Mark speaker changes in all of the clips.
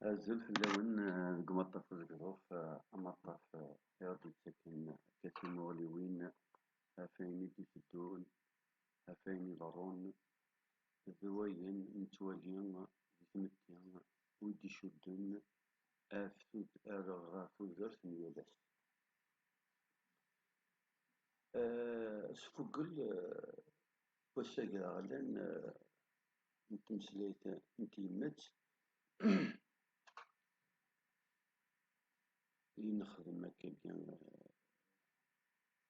Speaker 1: Azul fell-awen deg umaṭṭaf uzegḍuf amaṭṭaf iɣ d-yettaken timuɣliwin ɣef wayen i d-iteddun, ɣef wayen iḍerrun, d wayen nettwali di tmetti wi d-icudden ɣer tudert n yal ass. Sfuggel wass-agi aɣlan n tmeslayt n tyemmat i nexdem akkagi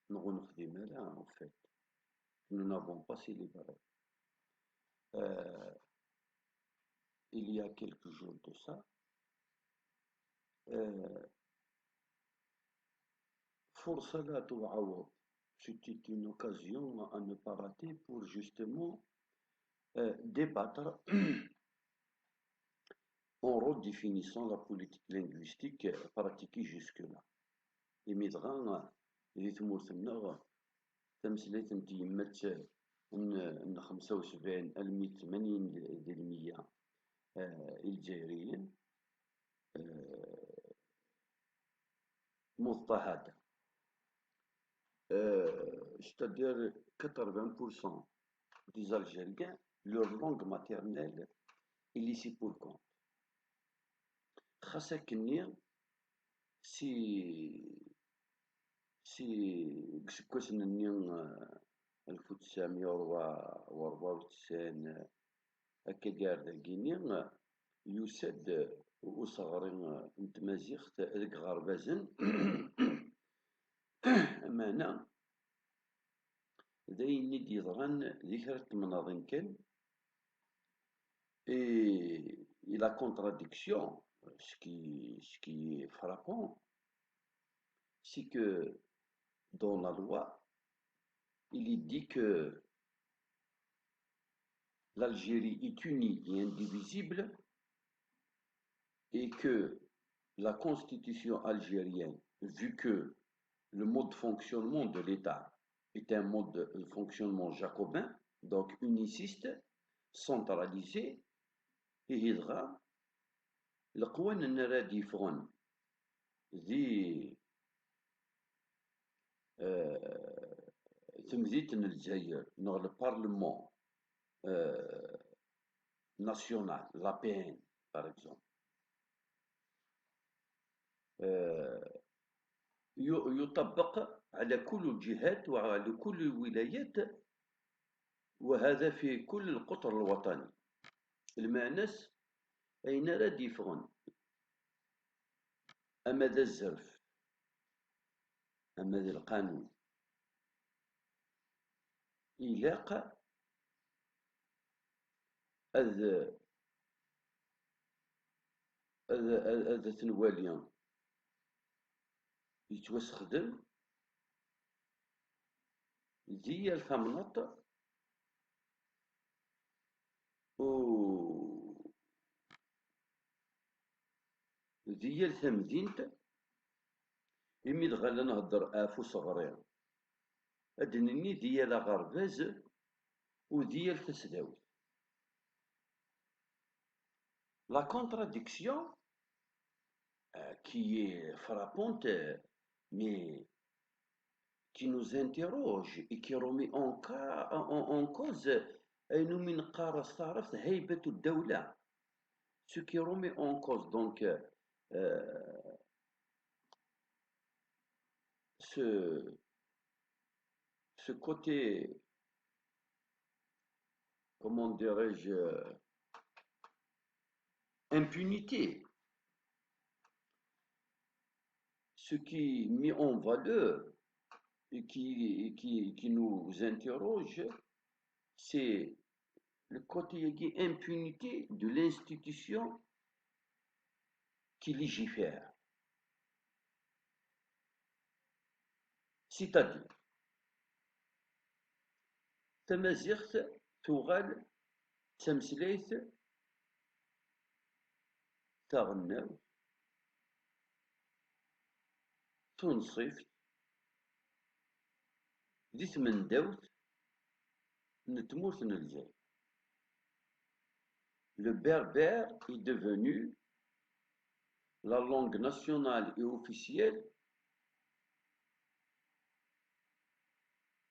Speaker 1: neɣ ur nexdim ara en fait. Nous n'avons pas célébré. Il y a quelques jours de ça, فرصة لا تعوض. C'était une occasion à ne pas rater pour justement débattre en redéfinissant la politique linguistique pratiquée jusque-là. إميدغا دي تمورتنا تمثيلية n tyemmat n 75 المية 80% الجزائريين مضطهدة. C'est-à-dire 80% des Algériens, leur langue maternelle est laissée pour le compte. خاصة كني سي كسكواس نني 1994 هكا كاع داكيني يساد وصغري n تمازيغت ديك غربازن معنا داين اللي يضران ديك راه تمناضين كان. Et la contradiction, ce qui est frappant, c'est que dans la loi, il est dit que l'Algérie est unie et indivisible et que la constitution algérienne, vu que le mode de fonctionnement de l'État est un mode de fonctionnement jacobin, donc uniciste, centralisé, يهضغا القوانين راه يفغن ذي تمديت الجزائر نغ البارلمون ناسيونال لا بي ان باغ اكزومبل يطبق على كل الجهات وعلى كل الولايات، وهذا في كل القطر الوطني. المعنس أين راه يفغن أما ذا الزرف أما ذا القانون إلاق هذا تنواليا يتوسخدم ذي الثمنط ديال تمدينت إمي دغالا نهضر آفو صغرير أدنني ديال غرباز وديال تسداوي. La contradiction qui est frappante mais qui nous interroge et qui remet en cause أنه من قارة استعرفت هيبة الدولة. Ce qui remet en cause donc ce côté, comment dirais-je, impunité, ce qui met en valeur et qui nous interroge, c'est le côté impunité de l'institution qui légifère. C'est-à-dire, تمازيغت تغال تمسليت تغناو تنصيفت دي تمنداوت نتموت نلجاي. Le berbère est devenu la langue nationale et officielle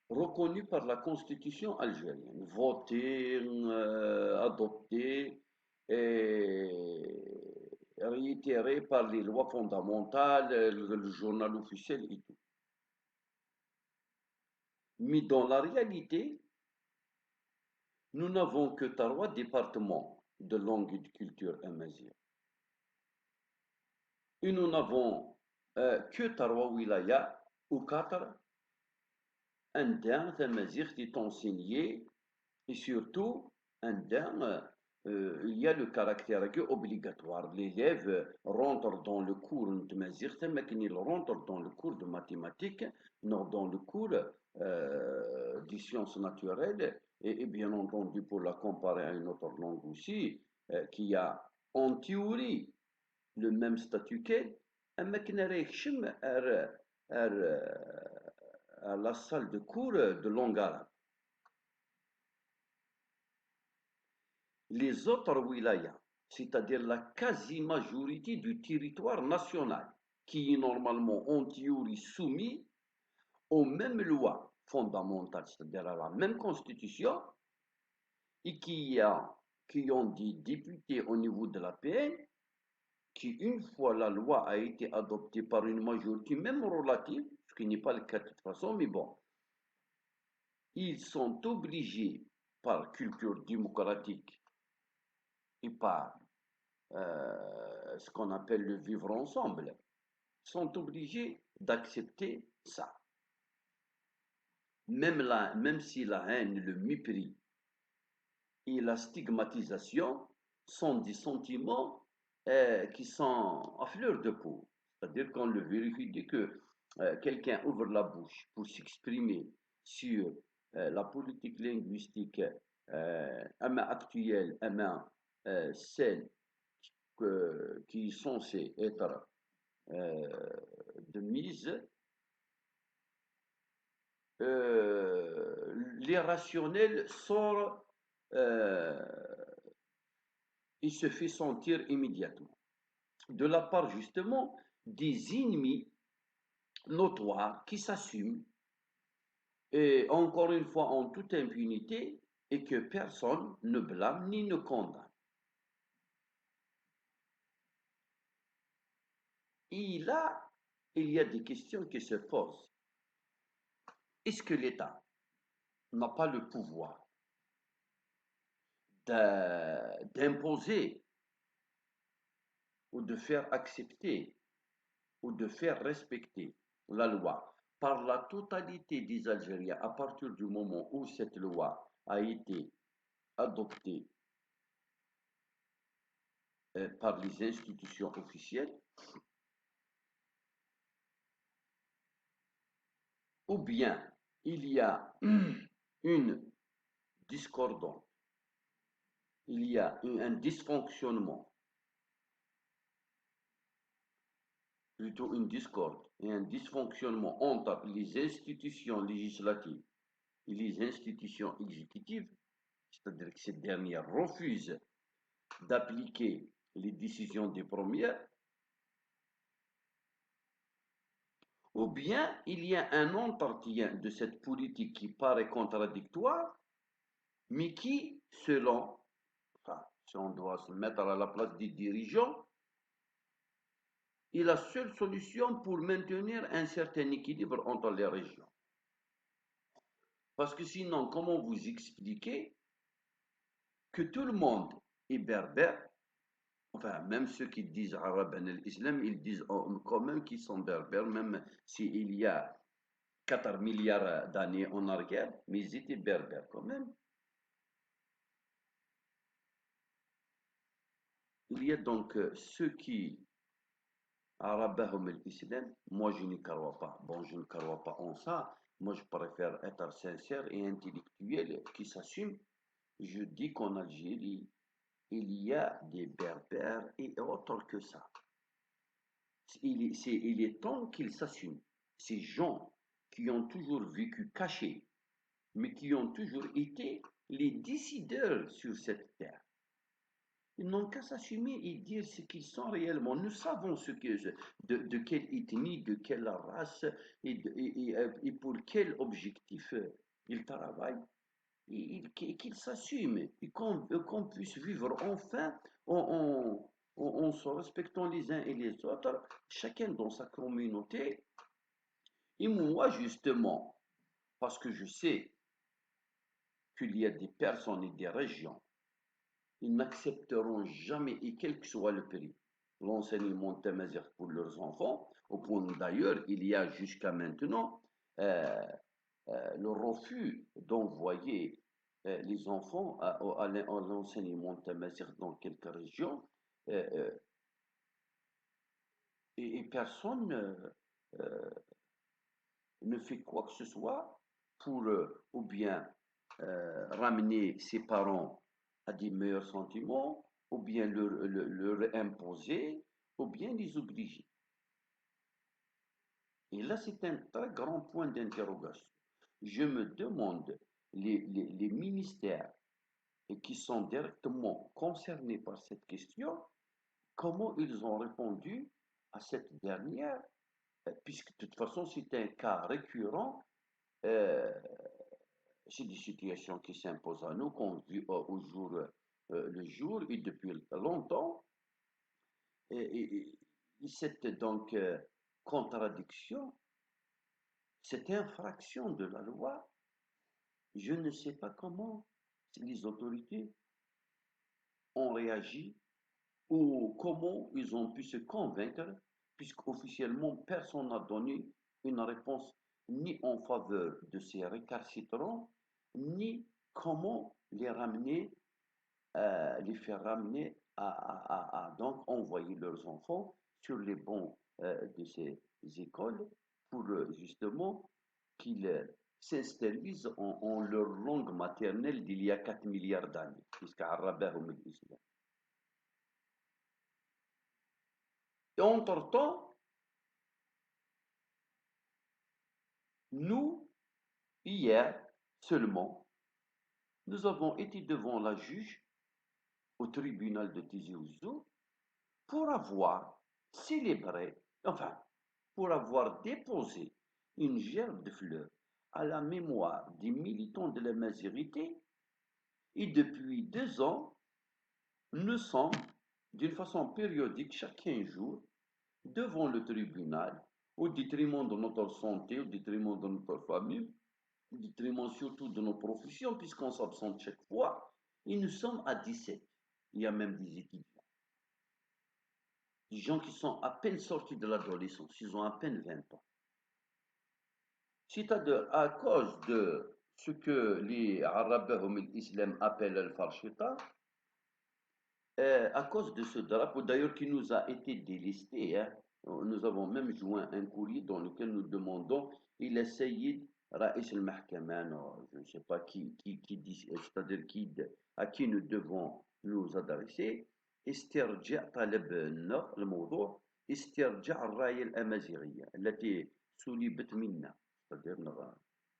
Speaker 1: reconnue par la constitution algérienne, votée, adoptée et réitérée par les lois fondamentales, le journal officiel et tout. Mais dans la réalité, nous n'avons que trois départements de langue et de culture amazigh. Et nous n'avons que trois wilayas ou quatre indien tamazight est enseigné et surtout indien, il y a le caractère obligatoire. L'élève rentre dans le cours de tamazight, mais qu'il rentre dans le cours de mathématiques, non dans le cours des sciences naturelles et bien entendu pour la comparer à une autre langue aussi, qui a en théorie le même statut qu'elle, mais qui n'arrive à la salle de cours de langue arabe. Les autres wilayas, c'est-à-dire la quasi-majorité du territoire national, qui est normalement en théorie soumis aux mêmes lois fondamentales, c'est-à-dire à la même constitution, et qui ont des députés au niveau de la PN, qui, une fois la loi a été adoptée par une majorité, même relative, ce qui n'est pas le cas de toute façon, mais bon, ils sont obligés, par culture démocratique et par ce qu'on appelle le vivre ensemble, sont obligés d'accepter ça. Même si la haine, le mépris et la stigmatisation sont des sentiments qui sont à fleur de peau. C'est-à-dire qu'on le vérifie dès que quelqu'un ouvre la bouche pour s'exprimer sur la politique linguistique actuelle, celle qui est censée être de mise, l'irrationnel sort euh, et se fait sentir immédiatement. De la part justement des ennemis notoires qui s'assument, et encore une fois en toute impunité, et que personne ne blâme ni ne condamne. Et là, il y a des questions qui se posent. Est-ce que l'État n'a pas le pouvoir d'imposer ou de faire accepter ou de faire respecter la loi par la totalité des Algériens à partir du moment où cette loi a été adoptée par les institutions officielles, ou bien il y a une discordance, il y a un dysfonctionnement, plutôt une discorde et un dysfonctionnement entre les institutions législatives et les institutions exécutives, c'est-à-dire que ces dernières refusent d'appliquer les décisions des premières, ou bien il y a un entretien de cette politique qui paraît contradictoire, mais qui, selon, enfin, si on doit se mettre à la place des dirigeants, est la seule solution pour maintenir un certain équilibre entre les régions. Parce que sinon, comment vous expliquer que tout le monde est berbère? Enfin, même ceux qui disent arabe en l'islam, ils disent quand même qu'ils sont berbères, même s'il y a 4 milliards d'années en arrière, mais ils étaient berbères quand même. Il y a donc ceux qui arabahum l'islam, moi je n'y crois pas. Bon, je ne crois pas en ça. Moi, je préfère être sincère et intellectuel qui s'assume. Je dis qu'en Algérie, il y a des berbères et autres que ça. Il est temps qu'ils s'assument. Ces gens qui ont toujours vécu cachés, mais qui ont toujours été les décideurs sur cette terre. Ils n'ont qu'à s'assumer et dire ce qu'ils sont réellement. Nous savons de quelle ethnie, de quelle race et pour quel objectif ils travaillent. Qu'ils s'assument et qu'on puisse vivre enfin en se respectant les uns et les autres, chacun dans sa communauté. Et moi, justement, parce que je sais qu'il y a des personnes et des régions, ils n'accepteront jamais, et quel que soit le prix, l'enseignement tamazight pour leurs enfants, au point d'ailleurs, il y a jusqu'à maintenant euh, le refus d'envoyer les enfants à l'enseignement tamazight dans quelques régions, euh, euh, et personne ne fait quoi que ce soit pour ou bien ramener ses parents à des meilleurs sentiments, ou bien leur imposer, ou bien les obliger. Et là, c'est un très grand point d'interrogation. Je me demande, les ministères qui sont directement concernés par cette question, comment ils ont répondu à cette dernière, puisque de toute façon, c'est un cas récurrent. euh, c'est des situations qui s'imposent à nous, qu'on vit au jour le jour et depuis longtemps. Et cette donc contradiction, cette infraction de la loi, je ne sais pas comment les autorités ont réagi ou comment ils ont pu se convaincre, puisqu'officiellement personne n'a donné une réponse ni en faveur de ces récalcitrants, ni comment les ramener, les faire ramener à donc envoyer leurs enfants sur les bancs de ces écoles pour justement qu'ils s'instruisent en leur langue maternelle d'il y a 4 milliards d'années, puisqu'Arabahum l'Islam. Et entre-temps, nous, hier seulement, nous avons été devant la juge au tribunal de Tizi Ouzou pour avoir célébré, enfin, pour avoir déposé une gerbe de fleurs à la mémoire des militants de la majorité. Et depuis 2 ans, nous sommes, d'une façon périodique, chaque 15 jours, devant le tribunal, au détriment de notre santé, au détriment de notre famille, au détriment surtout de nos professions, puisqu'on s'absente chaque fois. Et nous sommes à 17. Il y a même des étudiants. Des gens qui sont à peine sortis de l'adolescence, ils ont à peine 20 ans. C'est-à-dire à cause de ce que les Arabes l'islam appellent al-Farshita, à cause de ce drapeau d'ailleurs qui nous a été délesté, hein, nous avons même joint un courrier dans lequel nous demandons il Sayyid Raïs al-Mahkama, je ne sais pas qui dit, c'est-à-dire à qui nous devons nous adresser, استرجاع طلبنا الموضوع استرجاع الراية الأمازيغية التي سلبت منا c'est-à-dire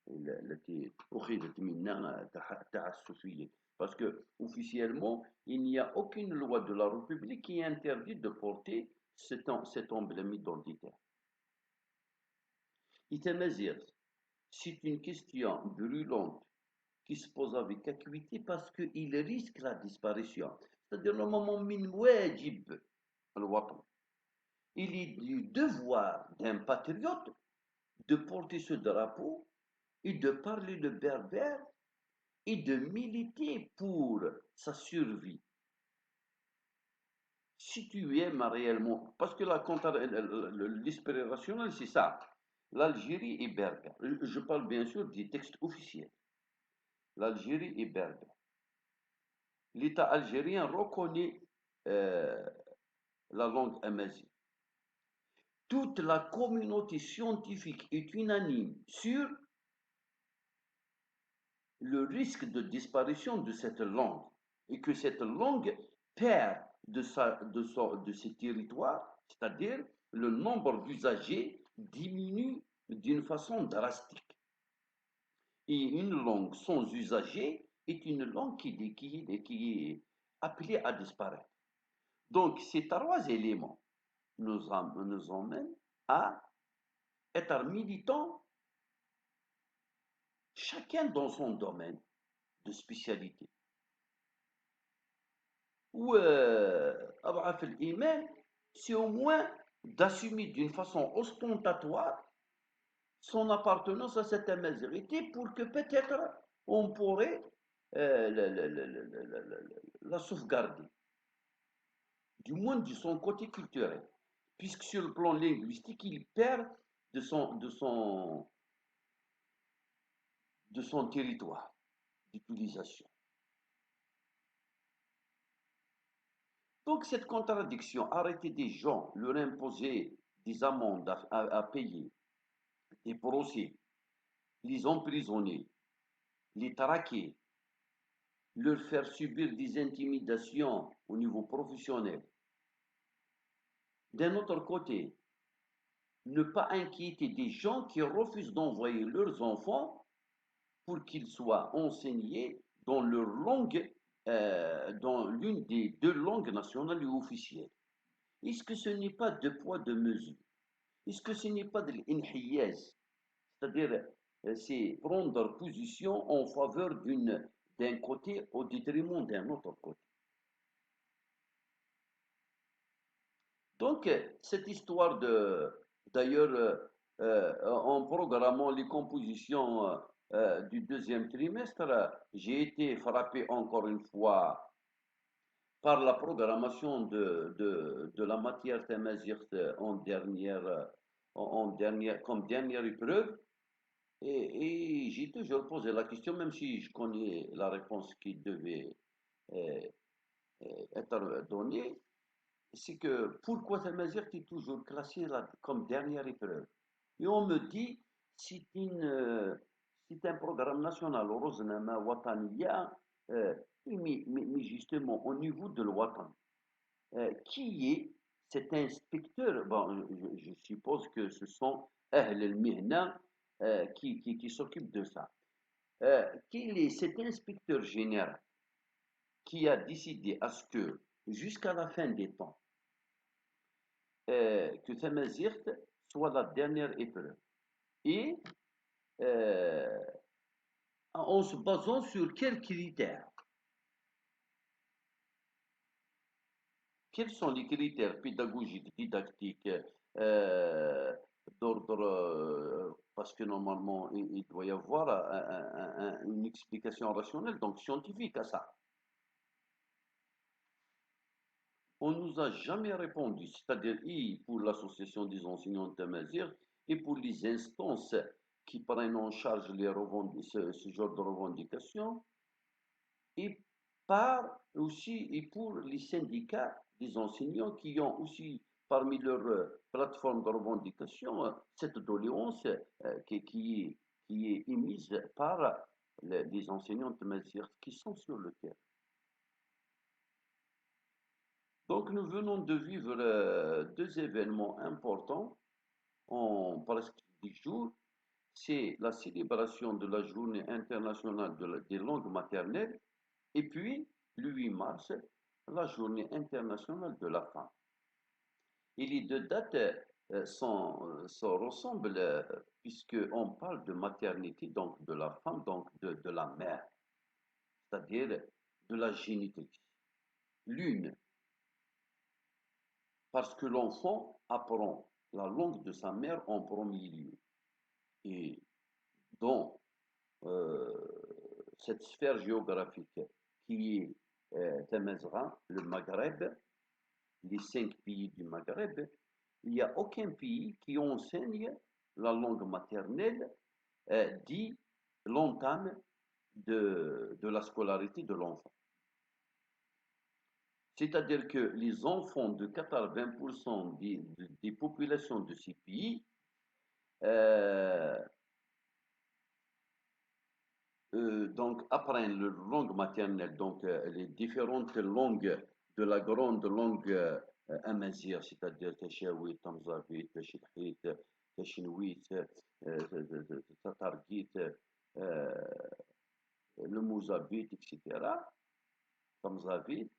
Speaker 1: التي أخذت منا تعسفيا parce que officiellement il n'y a aucune loi de la République qui interdit de porter cet emblème identitaire. Itamazir, c'est une question brûlante qui se pose avec acuité parce qu'il risque la disparition. C'est-à-dire le moment min wajib al-watan. Il est du devoir d'un patriote de porter ce drapeau et de parler le berbère et de militer pour sa survie. Si tu aimes réellement, parce que l'esprit rationnel, c'est ça. L'Algérie est berbère. Je parle bien sûr des textes officiels. L'Algérie est berbère. L'État algérien reconnaît euh, la langue amazigh. Toute la communauté scientifique est unanime sur le risque de disparition de cette langue et que cette langue perd de ses territoires, c'est-à-dire le nombre d'usagers diminue d'une façon drastique. Et une langue sans usager est une langue qui appelés à disparaître. Donc, ces trois éléments nous emmènent à être militants, chacun dans son domaine de spécialité. Ou أضعف الإيمان, c'est au moins d'assumer d'une façon ostentatoire son appartenance à cette majorité pour que peut-être on pourrait la sauvegarder, du moins de son côté culturel, puisque sur le plan linguistique, il perd de son territoire d'utilisation. Donc cette contradiction, arrêter des gens, leur imposer des amendes à payer, des procès, les emprisonner, les traquer, leur faire subir des intimidations au niveau professionnel. D'un autre côté, ne pas inquiéter des gens qui refusent d'envoyer leurs enfants pour qu'ils soient enseignés dans leur langue, dans l'une des deux langues nationales et officielles. Est-ce que ce n'est pas deux poids, deux mesures? Est-ce que ce n'est pas de l'inhiyaz? C'est-à-dire, c'est prendre position en faveur d'un côté au détriment d'un autre côté. Donc, cette histoire d'ailleurs, en programmant les compositions du deuxième trimestre, j'ai été frappé encore une fois par la programmation de la matière tamazight comme dernière épreuve. Et j'ai toujours posé la question, même si je connais la réponse qui devait euh, être donnée, c'est que pourquoi Tamazight est toujours classé là, comme dernière épreuve? Et on me dit, c'est un programme national, Roznama Wataniya, mais justement au niveau de l'Watan. Qui est cet inspecteur? Bon, je suppose que ce sont Ahl al-Mihna qui s'occupent de ça. Quel est cet inspecteur général qui a décidé à ce que, jusqu'à la fin des temps, que Tamazirt soit la dernière épreuve? Et euh, en se basant sur quels critères? Quels sont les critères pédagogiques, didactiques, euh, d'ordre, parce que normalement, il doit y avoir une explication rationnelle, donc scientifique à ça. On nous a jamais répondu, c'est-à-dire et pour l'association des enseignants de Mazir et pour les instances qui prennent en charge ce genre de revendications, et par aussi et pour les syndicats des enseignants qui ont aussi parmi leurs plateformes de revendication cette doléance qui est émise par les enseignants de Mazir qui sont sur le terrain. Donc nous venons de vivre deux événements importants en presque 10 jours. C'est la célébration de la Journée internationale des langues maternelles et puis le 8 mars, la Journée internationale de la femme. Et les deux dates se ressemblent puisqu'on parle de maternité, donc de la femme, donc de la mère, c'est-à-dire de la génitrice. L'une parce que l'enfant apprend la langue de sa mère en premier lieu. Et dans cette sphère géographique qui est Temezra, le Maghreb, les 5 pays du Maghreb, il n'y a aucun pays qui enseigne la langue maternelle dit l'entame de la scolarité de l'enfant. C'est-à-dire que les enfants de 80% des populations de ces pays euh, donc apprennent leur langue maternelle, donc les différentes langues de la grande langue amazigh, c'est-à-dire Tachawit, Tamzavit, Tachilhit, Tachinwit, Tatargit, le Mouzabit, etc., Tamzavit.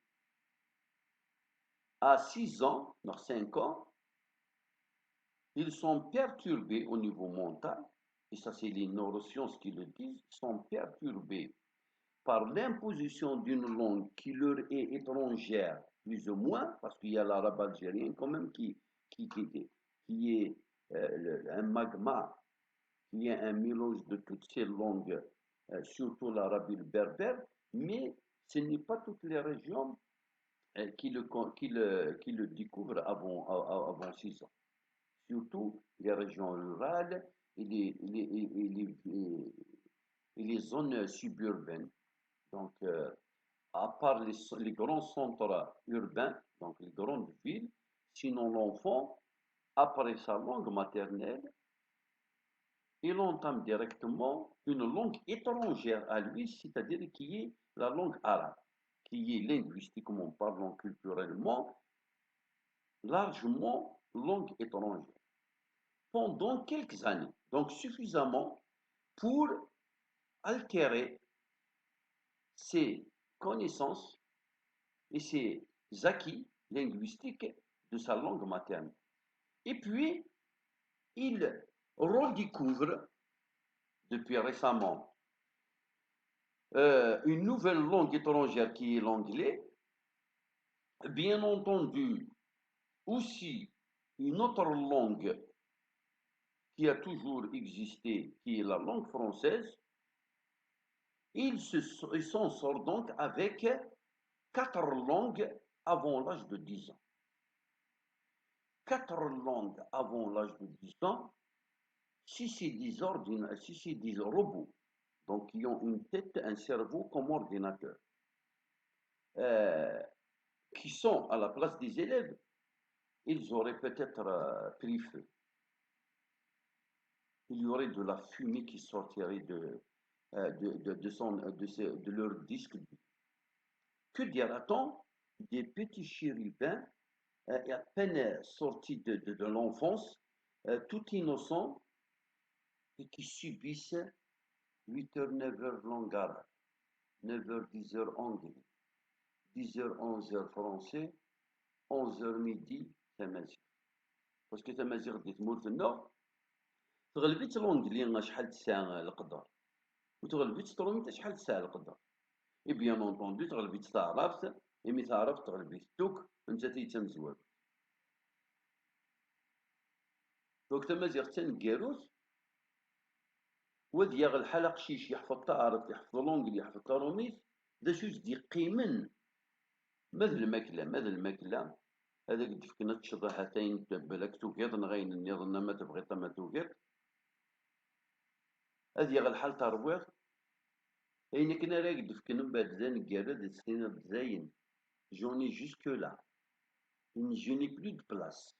Speaker 1: à 6 ans, dans 5 ans, ils sont perturbés au niveau mental, et ça c'est les neurosciences qui le disent, sont perturbés par l'imposition d'une langue qui leur est étrangère, plus ou moins, parce qu'il y a l'arabe algérien quand même qui est un magma, qui est un mélange de toutes ces langues, surtout l'arabe et le berbère, mais ce n'est pas toutes les régions qui le découvrent avant 6 ans. Surtout les régions rurales et les zones suburbaines. Donc, à part les grands centres urbains, donc les grandes villes, sinon l'enfant, après sa langue maternelle, il entame directement une langue étrangère à lui, c'est-à-dire qui est la langue arabe, qui est linguistiquement parlant, culturellement, largement langue étrangère, pendant quelques années. Donc suffisamment pour altérer ses connaissances et ses acquis linguistiques de sa langue maternelle. Et puis, il redécouvre, depuis récemment, une nouvelle langue étrangère qui est l'anglais, bien entendu aussi une autre langue qui a toujours existé, qui est la langue française. Il s'en sort donc avec 4 langues avant l'âge de 10 ans. 4 langues avant l'âge de 10 ans, si c'est des robots, donc qui ont une tête, un cerveau comme ordinateur, euh, qui sont à la place des élèves, ils auraient peut-être pris feu. Il y aurait de la fumée qui sortirait de leur disque. Que dira-t-on des petits chérubins à peine sortis de l'enfance, tout innocents, et qui subissent 8 h, 9 h langue arabe, 9 h, 10 h anglais, 10 h, 11 h français, 11 h midi تمازيغ. باسكو تمازيغ دي تمورتنا تغلبت لونجلي شحال تساع القدر وتغلبت تروميت شحال تساع القدر. اي بيان اونطوندو تغلبت تعرفت مي تعرفت تغلبت دوك انت تيتمزوج. دوك تمازيغ تنكاروت واد ياغ الحلق شيش يحفظ تعرف يحفظ لونجلي يحفظ تروميت دا شوز دي قيمن ماذا الماكلة هذاك دفكنا تشضحتين بالك توكيض نغين النظن ما تبغي ما توكيض هذا ياغ الحال ترويض أين كنا راك دفكنا بعد ذا نكارد تسكينا بزاين j'en ai jusque là je n'ai plus de place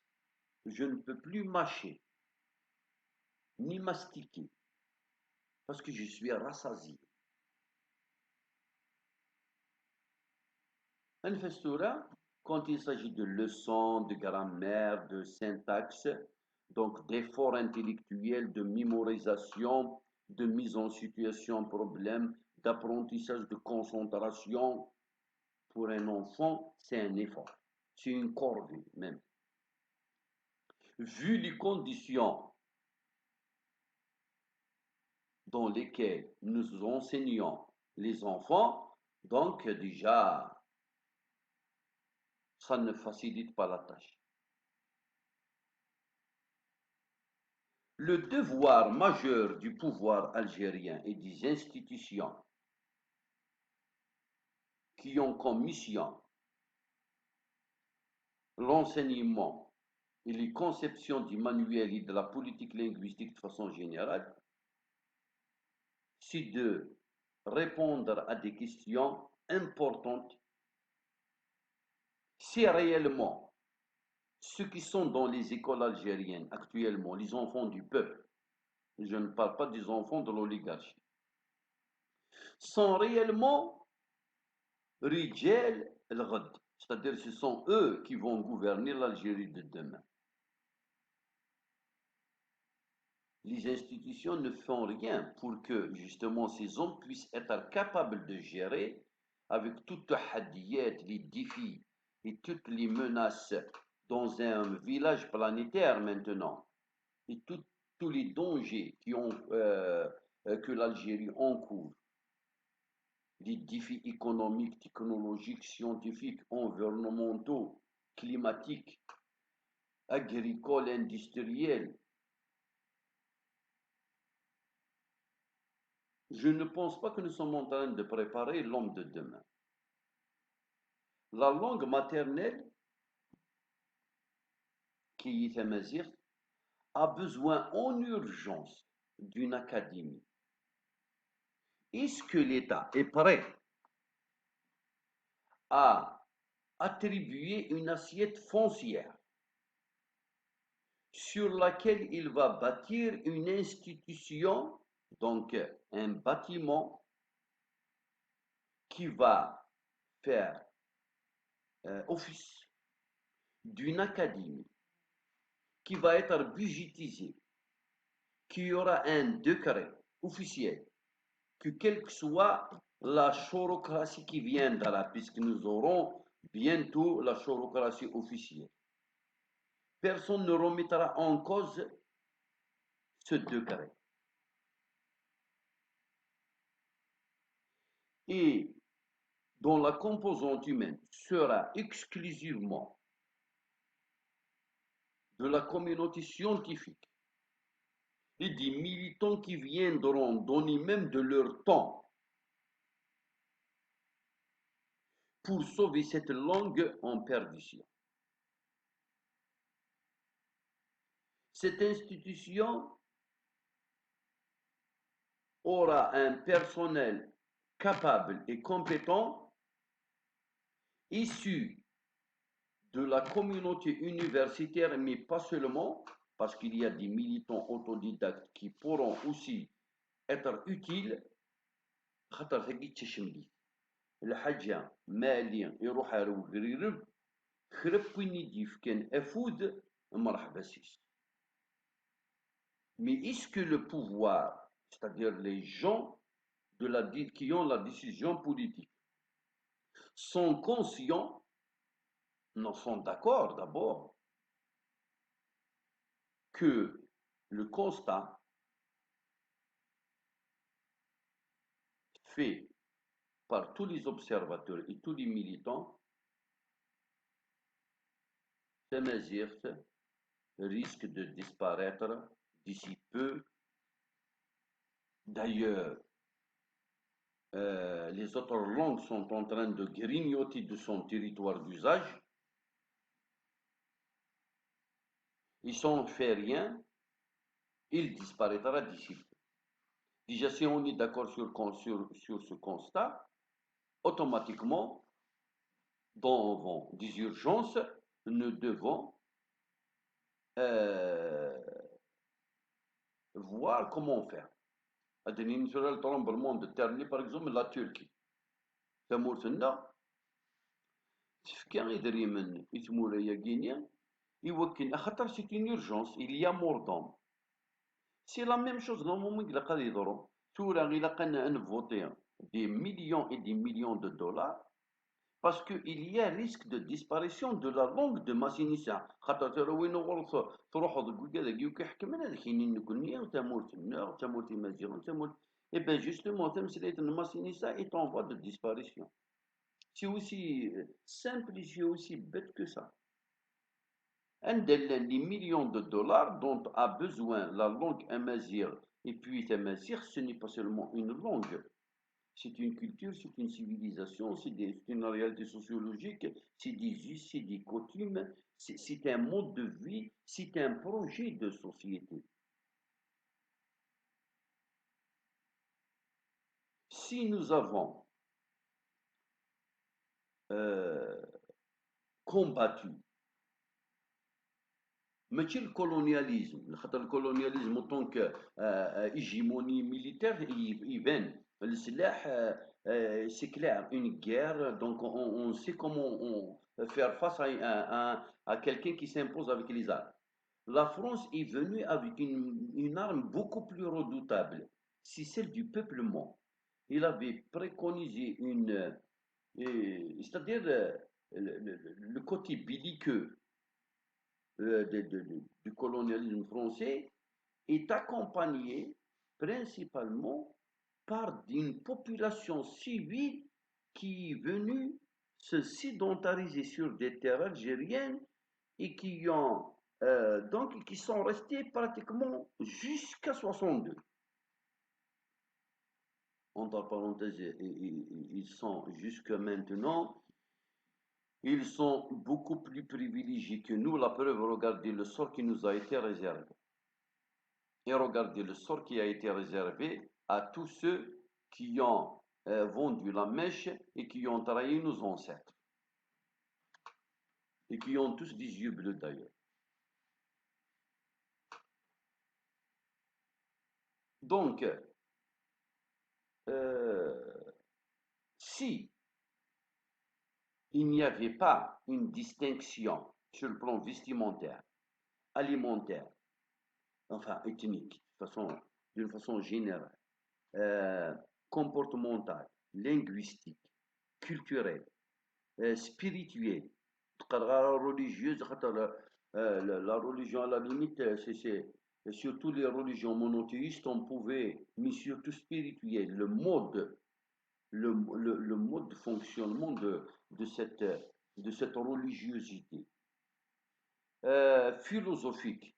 Speaker 1: je ne peux plus mâcher ni mastiquer parce que je suis rassasié. Infestura, quand il s'agit de leçons, de grammaire, de syntaxe, donc d'efforts intellectuels, de mémorisation, de mise en situation problème, d'apprentissage de concentration, pour un enfant, c'est un effort. C'est une corvée même. Vu les conditions dans lesquelles nous enseignons les enfants, donc déjà, ça ne facilite pas la tâche. Le devoir majeur du pouvoir algérien et des institutions qui ont comme mission l'enseignement et les conceptions du manuel et de la politique linguistique de façon générale, c'est de répondre à des questions importantes si réellement ceux qui sont dans les écoles algériennes actuellement, les enfants du peuple, je ne parle pas des enfants de l'oligarchie, sont réellement Rijal el-Ghad, c'est-à-dire ce sont eux qui vont gouverner l'Algérie de demain. Les institutions ne font rien pour que justement ces hommes puissent être capables de gérer avec toutes les hadiyat, les défis et toutes les menaces dans un village planétaire maintenant, et tous les dangers que l'Algérie encourt, les défis économiques, technologiques, scientifiques, environnementaux, climatiques, agricoles, industriels. Je ne pense pas que nous sommes en train de préparer l'homme de demain. La langue maternelle, qui est amazigh, a besoin en urgence d'une académie. Est-ce que l'État est prêt à attribuer une assiette foncière sur laquelle il va bâtir une institution, donc un bâtiment qui va faire office d'une académie, qui va être budgétisée, qui aura un décret officiel, que quelle que soit la chorocratie qui viendra, puisque nous aurons bientôt la chorocratie officielle, personne ne remettra en cause ce décret. Et dont la composante humaine sera exclusivement de la communauté scientifique et des militants qui viendront donner même de leur temps pour sauver cette langue en perdition. Cette institution aura un personnel capable et compétent issu de la communauté universitaire, mais pas seulement, parce qu'il y a des militants autodidactes qui pourront aussi être utiles. خاطر ثقيت تشملي الحاجة مالي يروح يروق خرب وين يديف كان أفود مرحبا سيس. Mais est-ce que le pouvoir, c'est-à-dire les gens qui ont la décision politique, sont conscients, non, sont d'accord d'abord, que le constat fait par tous les observateurs et tous les militants, Tamazight risque de disparaître d'ici peu. D'ailleurs, les autres langues sont en train de grignoter de son territoire d'usage. Ils s'en fait rien, il disparaîtra d'ici peu. Déjà, si on est d'accord sur ce constat, automatiquement, dans des urgences, nous devons voir comment faire. هذه نسأل الترامبلمون دو تير اللي باغ اكزومبل لا تركي تمورتنا تفكا إدريمن إتمولايا كينيا يوكن خاطر سي اون اورجونس إليا موردوم سي لا ميم شوز نورمالمون إلا قاد يضرو تورا إلا قلنا نفوتي دي مليون et des millions de dollars parce qu'il y a risque de disparition de la langue de Massinissa. خاطر ترى وين غلط تروحوا ذوك هذاك يحكم هذا كاينين نكونيا وتمورت النار وتمورت المزيغ وتمورت. Et bien justement, Massinissa est en voie de disparition. C'est aussi simple et c'est aussi bête que ça. Les millions de dollars dont a besoin la langue amazigh, et puis amazigh, ce n'est pas seulement une langue. C'est une culture, c'est une civilisation, c'est une réalité sociologique, c'est des us, c'est des coutumes, c'est un mode de vie, c'est un projet de société. Si nous avons combattu, mais le colonialisme, le colonialisme en tant qu'hégémonie militaire, il vient. Le silah, c'est clair, une guerre, donc on sait comment faire face à quelqu'un qui s'impose avec les armes. La France est venue avec une arme beaucoup plus redoutable, c'est celle du peuplement. Il avait préconisé c'est-à-dire le côté belliqueux du colonialisme français est accompagné principalement par une population civile qui est venue se sédentariser sur des terres algériennes et qui sont restés pratiquement jusqu'à 62. Entre parenthèses, ils sont jusqu'à maintenant, ils sont beaucoup plus privilégiés que nous. La preuve, regardez le sort qui nous a été réservé. Et regardez le sort qui a été réservé à tous ceux qui ont vendu la mèche et qui ont trahi nos ancêtres. Et qui ont tous des yeux bleus d'ailleurs. Donc, si il n'y avait pas une distinction sur le plan vestimentaire, alimentaire, enfin ethnique, d'une façon générale, euh, comportementale, linguistique, culturelle, spirituelle, religieuse, la religion à la limite, c'est surtout les religions monothéistes, on pouvait, mais surtout spirituel, le mode de fonctionnement de cette religiosité philosophique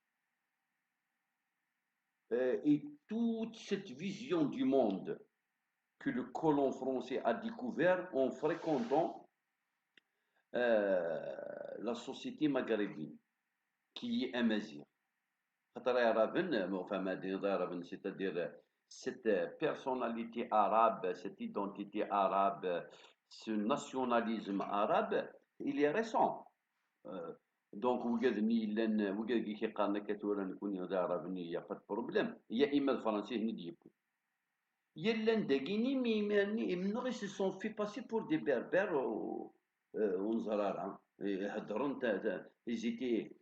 Speaker 1: et toute cette vision du monde que le colon français a découvert en fréquentant la société maghrébine, qui est amazigh. Enfin, c'est-à-dire cette personnalité arabe, cette identité arabe, ce nationalisme arabe, il est récent. Euh, donc, وقد كي قالنا كتورا نكون عربي il n'y a pas de problème. Il y a إما الفرنسي هني ديكو. يلان داكيني منو ils se sont fait passer pour des berbères ونزرارة. يهضرون ils étaient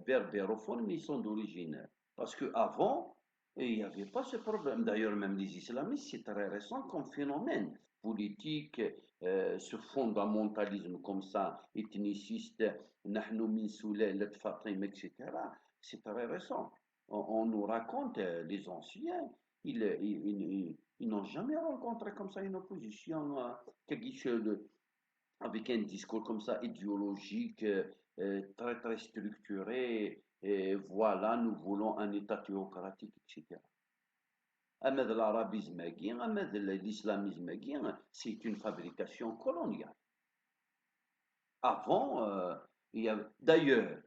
Speaker 1: berbérophones, mais ils sont d'origine. Parce qu'avant, il n'y avait pas ce problème. D'ailleurs, même les islamistes, c'est très récent comme phénomène politique, ce fondamentalisme comme ça, ethniciste, نحن من سلالة فاطمة, etc. C'est très récent. On nous raconte, les anciens, ils n'ont jamais rencontré comme ça une opposition quelque chose avec un discours comme ça idéologique, très très structuré. Et voilà, nous voulons un État théocratique, etc. أما l'arabisme, أما l'islamisme, c'est une fabrication coloniale. Avant, d'ailleurs,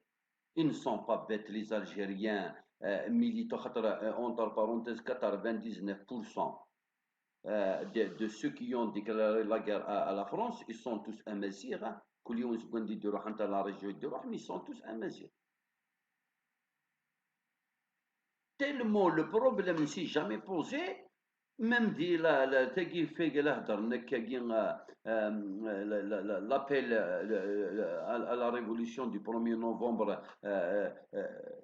Speaker 1: ils ne sont pas bêtes, les Algériens militants, entre parenthèses, 99% de ceux qui ont déclaré la guerre à la France, ils sont tous amazirs. Hein. La région de mais ils sont tous amazirs. Tellement le problème ne s'est jamais posé, même dit l'appel à la révolution du 1er novembre,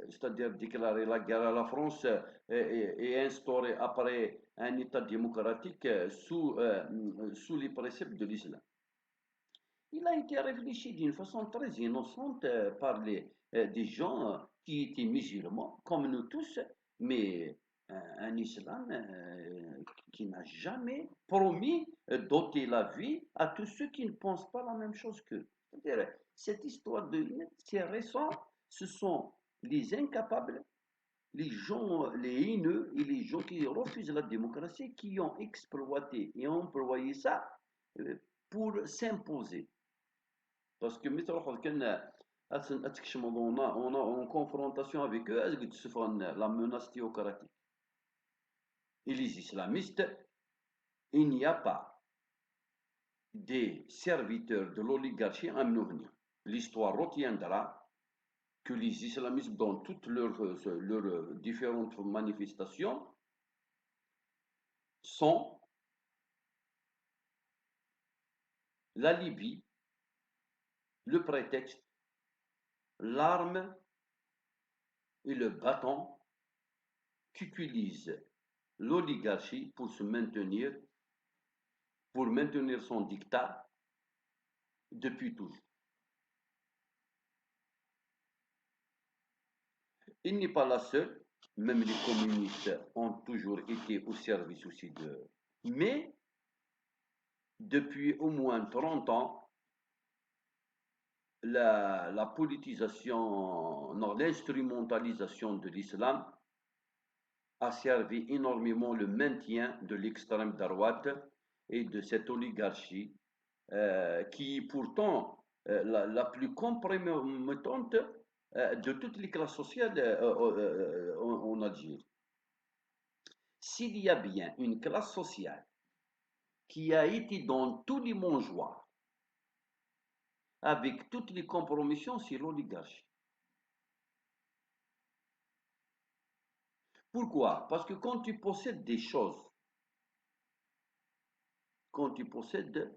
Speaker 1: c'est-à-dire déclarer la guerre à la France et instaurer après un État démocratique sous les préceptes de l'islam. Il a été réfléchi d'une façon très innocente par des gens qui étaient musulmans, comme nous tous, mais un islam qui n'a jamais promis d'ôter la vie à tous ceux qui ne pensent pas la même chose qu'eux. C'est-à-dire, cette histoire c'est récent, ce sont les incapables, les gens, les haineux et les gens qui refusent la démocratie qui ont exploité et employé ça pour s'imposer. Parce que مثل كان on est en confrontation avec eux, la menace théocratique. Et les islamistes, il n'y a pas des serviteurs de l'oligarchie à venir. L'histoire retiendra que les islamistes, dans toutes leurs différentes manifestations, sont la Libye, le prétexte, l'arme et le bâton qu'utilise l'oligarchie pour se maintenir, pour maintenir son dictat depuis toujours. Il n'est pas la seule, même les communistes ont toujours été au service aussi de... Mais depuis au moins 30 ans, la politisation, non, l'instrumentalisation de l'islam a servi énormément le maintien de l'extrême droite et de cette oligarchie qui pourtant la plus compromettante de toutes les classes sociales en Algérie. S'il y a bien une classe sociale qui a été dans tous les mangeoires avec toutes les compromissions, c'est l'oligarchie. Pourquoi? Parce que quand tu possèdes des choses, quand tu possèdes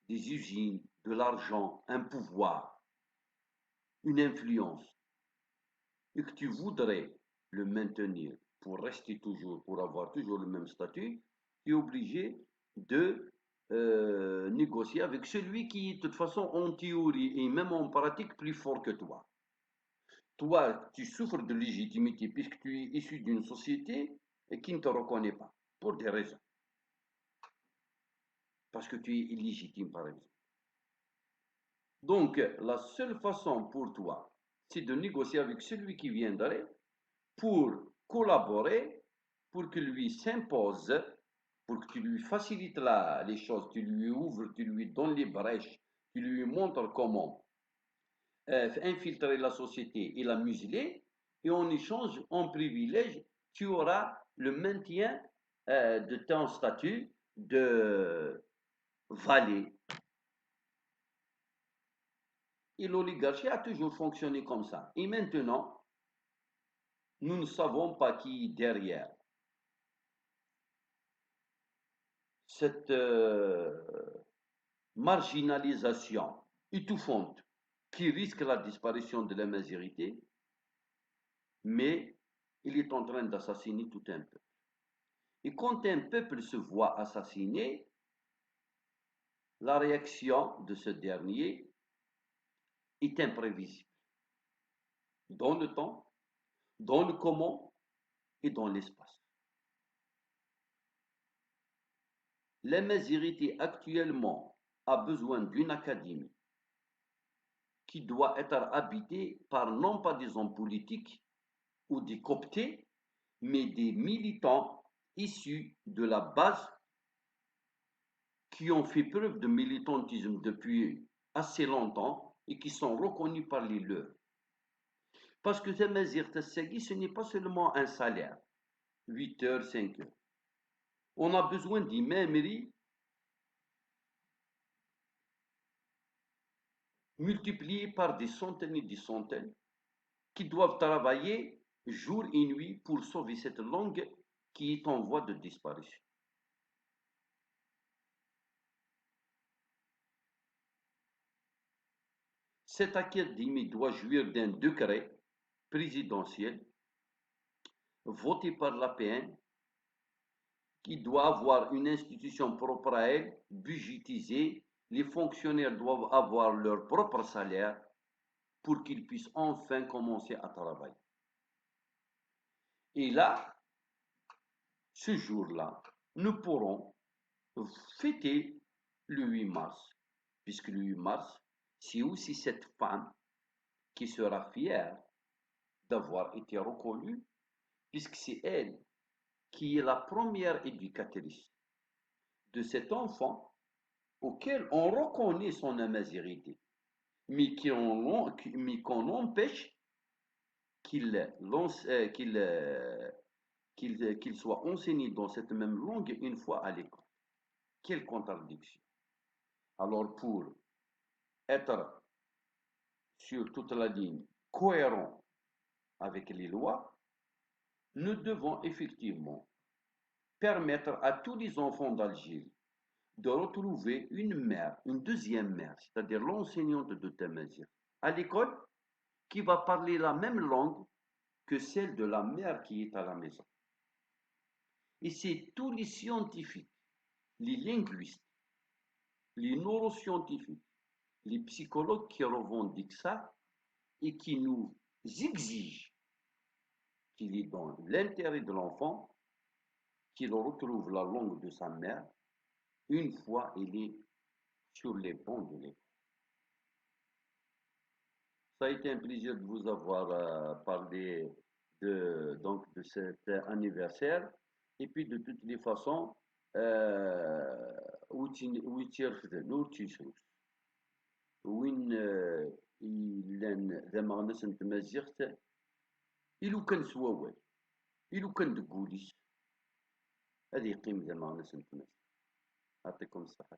Speaker 1: des usines, de l'argent, un pouvoir, une influence, et que tu voudrais le maintenir pour rester toujours, pour avoir toujours le même statut, tu es obligé de négocier avec celui qui est de toute façon en théorie et même en pratique plus fort que toi. Toi, tu souffres de légitimité puisque tu es issu d'une société et qui ne te reconnaît pas, pour des raisons. Parce que tu es illégitime, par exemple. Donc, la seule façon pour toi, c'est de négocier avec celui qui viendrait pour collaborer, pour qu'il lui s'impose, pour que tu lui facilites les choses, tu lui ouvres, tu lui donnes les brèches, tu lui montres comment infiltrer la société et la museler, et en échange, en privilège, tu auras le maintien de ton statut de valet. Et l'oligarchie a toujours fonctionné comme ça. Et maintenant, nous ne savons pas qui derrière cette marginalisation étouffante qui risque la disparition de la majorité, mais il est en train d'assassiner tout un peuple. Et quand un peuple se voit assassiné, la réaction de ce dernier est imprévisible dans le temps, dans le comment et dans l'espace. La majorité actuellement a besoin d'une académie qui doit être habitée par non pas des hommes politiques ou des cooptés, mais des militants issus de la base qui ont fait preuve de militantisme depuis assez longtemps et qui sont reconnus par les leurs. Parce que Zemazir Tassagui, ce n'est pas seulement un salaire, 8 heures, 5 heures. On a besoin d'imameries multipliées par des centaines et des centaines qui doivent travailler jour et nuit pour sauver cette langue qui est en voie de disparition. Cette académie doit jouir d'un décret présidentiel voté par l'APN qui doit avoir une institution propre à elle, budgétisée. Les fonctionnaires doivent avoir leur propre salaire pour qu'ils puissent enfin commencer à travailler. Et là, ce jour-là, nous pourrons fêter le 8 mars, puisque le 8 mars, c'est aussi cette femme qui sera fière d'avoir été reconnue, puisque c'est elle qui est la première éducatrice de cet enfant auquel on reconnaît son amazérité, mais qu'on empêche qu'il qu'il soit enseigné dans cette même langue une fois à l'école. Quelle contradiction. Alors pour être sur toute la ligne cohérent avec les lois, nous devons effectivement permettre à tous les enfants d'Algérie de retrouver une mère, une deuxième mère, c'est-à-dire l'enseignante de Tamazight, à l'école, qui va parler la même langue que celle de la mère qui est à la maison. Et c'est tous les scientifiques, les linguistes, les neuroscientifiques, les psychologues qui revendiquent ça et qui nous exigent qu'il est dans l'intérêt de l'enfant qu'il retrouve la langue de sa mère une fois il est sur les bancs de l'école. Ça a été un plaisir de vous avoir parlé de cet anniversaire. Et puis, de toutes les façons, وين إلا زعما ناس نتمازيغت إلو كان سواوال إلو كان دقوليس هذه يقيم زعما ناس نتمازيغ. يعطيكم الصحة.